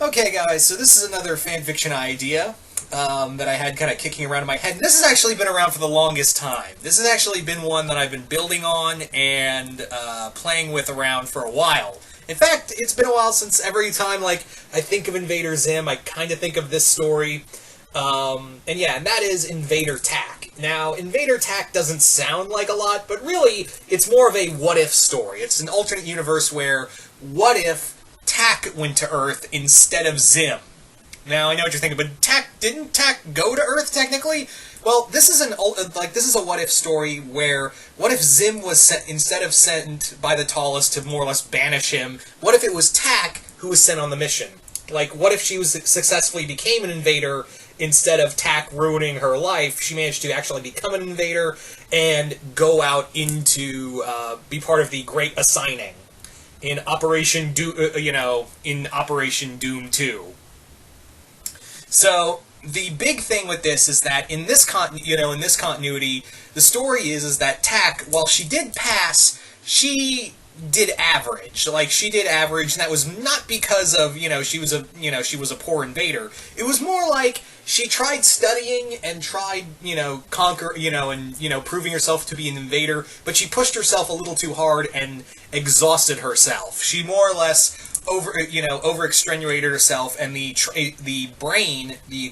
Okay, guys, so this is another fanfiction idea that I had kind of kicking around in my head. This has actually been around for the longest time. This has actually been one that I've been building on and playing with around for a while. In fact, it's been a while since every time I think of Invader Zim, I kind of think of this story. And that is Invader Tak. Now, Invader Tak doesn't sound like a lot, but really, it's more of a what-if story. It's an alternate universe where, what if Tak went to Earth instead of Zim? Now, I know what you're thinking, but didn't Tak go to Earth, technically? Well, this is a what-if story where, what if Zim was instead of sent by the Tallest to more or less banish him, what if it was Tak who was sent on the mission? What if she successfully became an invader instead of Tak ruining her life? She managed to actually become an invader and go out into, be part of the Great Assigning in Operation Doom 2. So the big thing with this is that in this continuity, the story is that Tak, while she did pass, she did average. She did average, and that was not because of, she was a poor invader. It was more like she tried studying and tried, proving herself to be an invader, but she pushed herself a little too hard and exhausted herself. She more or less over extenuated herself, and the brain, the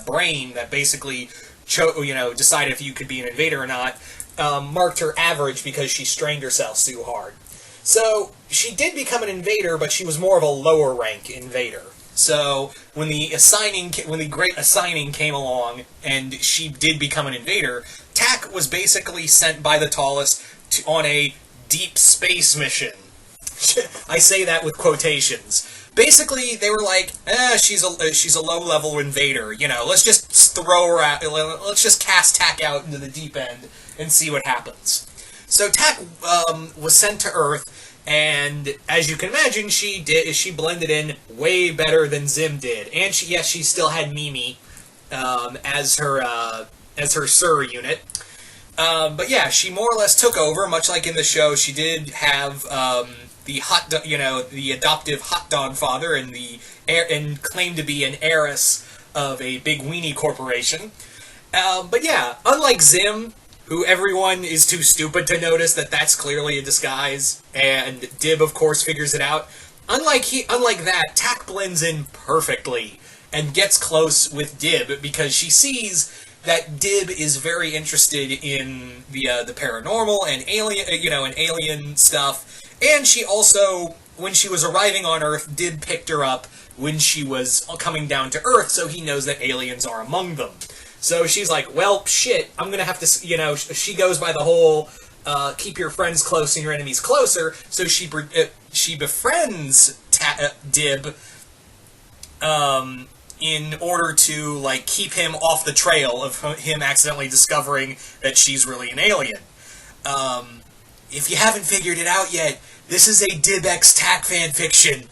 brain that basically decided if you could be an invader or not, marked her average because she strained herself too hard. So she did become an invader, but she was more of a lower rank invader. So when the Great Assigning came along and she did become an invader, Tak was basically sent by the Tallest on a deep space mission. I say that with quotations. Basically, they were like, she's a low-level invader. Let's just throw her out. Let's just cast Tak out into the deep end and see what happens. So Tak was sent to Earth, and as you can imagine, she blended in way better than Zim did. And she still had Mimi as her Sir unit. But yeah, she more or less took over, much like in the show. She did have the adoptive hot dog father and claimed to be an heiress of a big weenie corporation. But yeah, unlike Zim, who everyone is too stupid to notice that that's clearly a disguise, and Dib, of course, figures it out. Unlike that, Tak blends in perfectly and gets close with Dib because she sees that Dib is very interested in the paranormal and alien stuff. And she also, when she was arriving on Earth, Dib picked her up when she was coming down to Earth, so he knows that aliens are among them. So she's like, well, shit, I'm gonna have to, she goes by the whole, keep your friends close and your enemies closer, so she befriends Dib, in order to, keep him off the trail of him accidentally discovering that she's really an alien. If you haven't figured it out yet, this is a Dib x Tak fanfiction.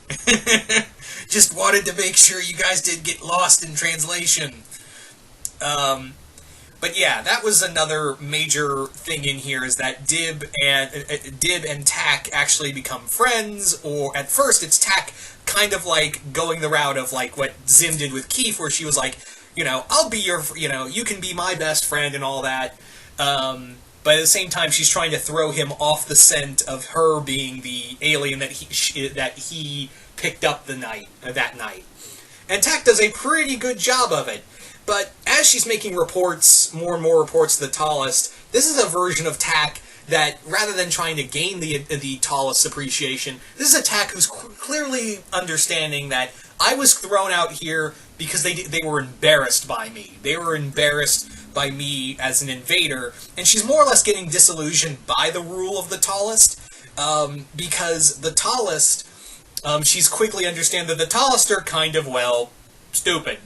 Just wanted to make sure you guys didn't get lost in translation. But yeah, that was another major thing in here, is that Dib and Tak actually become friends, or at first it's Tak kind of going the route of what Zim did with Keith, where she was like, I'll be your, you can be my best friend and all that. But at the same time, she's trying to throw him off the scent of her being the alien that he picked up that night. And Tak does a pretty good job of it. But as she's making more and more reports to the Tallest, this is a version of Tak that, rather than trying to gain the Tallest's appreciation, this is a Tak who's clearly understanding that I was thrown out here because they were embarrassed by me. They were embarrassed by me as an invader, and she's more or less getting disillusioned by the rule of the Tallest, because the Tallest, she's quickly understand that the Tallest are kind of, stupid.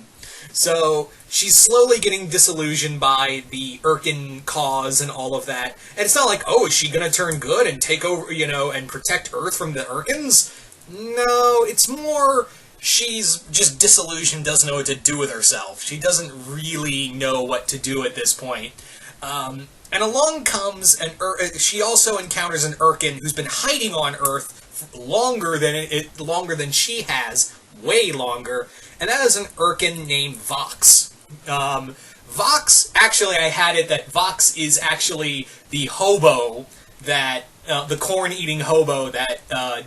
So she's slowly getting disillusioned by the Irken cause and all of that. And it's not like, is she gonna turn good and take over, and protect Earth from the Irkens? No, it's more she's just disillusioned, doesn't know what to do with herself. She doesn't really know what to do at this point. And along comes she also encounters an Irken who's been hiding on Earth longer than she has, way longer, and that is an Urkin named Vox. Vox, actually, I had it that Vox is actually the hobo that, the corn-eating hobo that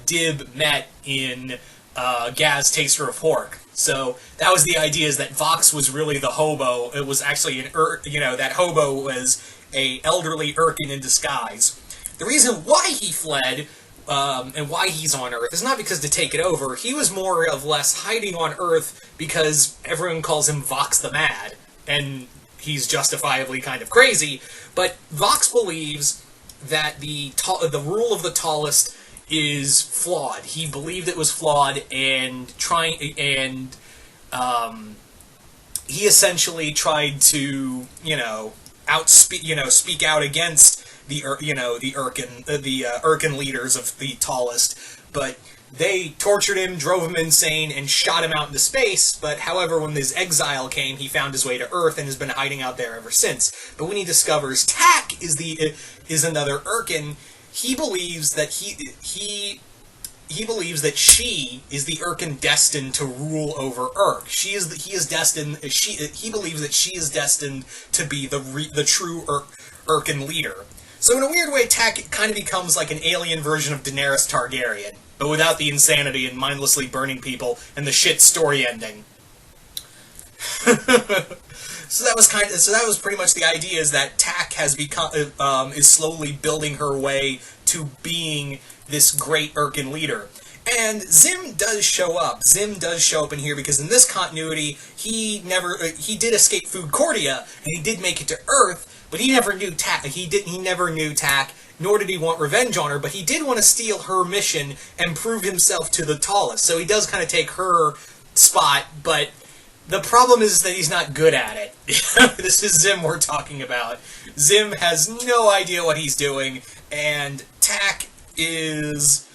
Dib met in Gaz Taster of Pork. So that was the idea, is that Vox was really the hobo. It was actually that hobo was a elderly Urkin in disguise. The reason why he fled and why he's on Earth is not because to take it over. He was more or less hiding on Earth because everyone calls him Vox the Mad, and he's justifiably kind of crazy. But Vox believes that the rule of the tallest is flawed. He believed it was flawed, and he essentially tried to speak out against the Urkin leaders of the tallest, but they tortured him, drove him insane, and shot him out into space. But however, when his exile came, he found his way to Earth and has been hiding out there ever since. But when he discovers Tak is another Urkin, he believes that he believes that she is the Urkin destined to rule over Urk. He believes that she is destined to be the true Urkin leader. So in a weird way, Tak kind of becomes like an alien version of Daenerys Targaryen, but without the insanity and mindlessly burning people and the shit story ending. So that was pretty much the idea, is that Tak has is slowly building her way to being this great Urkin leader. And Zim does show up. Zim does show up in here because in this continuity, he did escape Foodcordia, and he did make it to Earth, but he never knew Tak. He never knew Tak, nor did he want revenge on her, but he did want to steal her mission and prove himself to the tallest. So he does kind of take her spot, but the problem is that he's not good at it. This is Zim we're talking about. Zim has no idea what he's doing, and Tak is,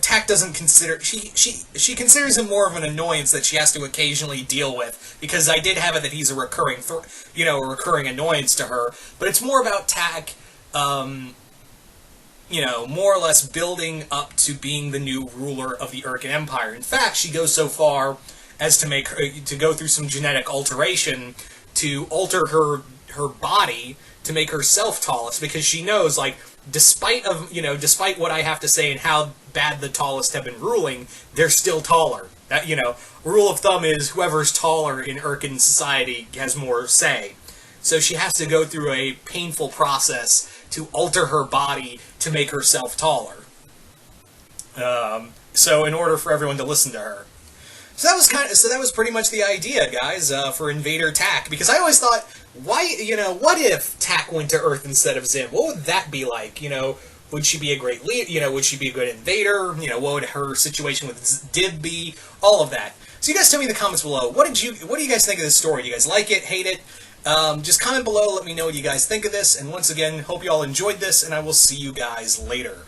Tak doesn't consider, she considers him more of an annoyance that she has to occasionally deal with, because I did have it that he's a recurring annoyance to her, but it's more about Tak, more or less building up to being the new ruler of the Urkin Empire. In fact, she goes so far as to go through some genetic alteration to alter her body to make herself tallest, because she knows, like, despite what I have to say and how bad the tallest have been ruling, they're still taller. That, rule of thumb is whoever's taller in Urkin society has more say. So she has to go through a painful process to alter her body to make herself taller. So in order for everyone to listen to her. So that was pretty much the idea, guys, for Invader Tak. Because I always thought, what if Tak went to Earth instead of Zim? What would that be like? Would she be a great leader? Would she be a good invader? What would her situation with Dib be? All of that. So you guys tell me in the comments below. What do you guys think of this story? Do you guys like it? Hate it? Just comment below. Let me know what you guys think of this. And once again, hope you all enjoyed this, and I will see you guys later.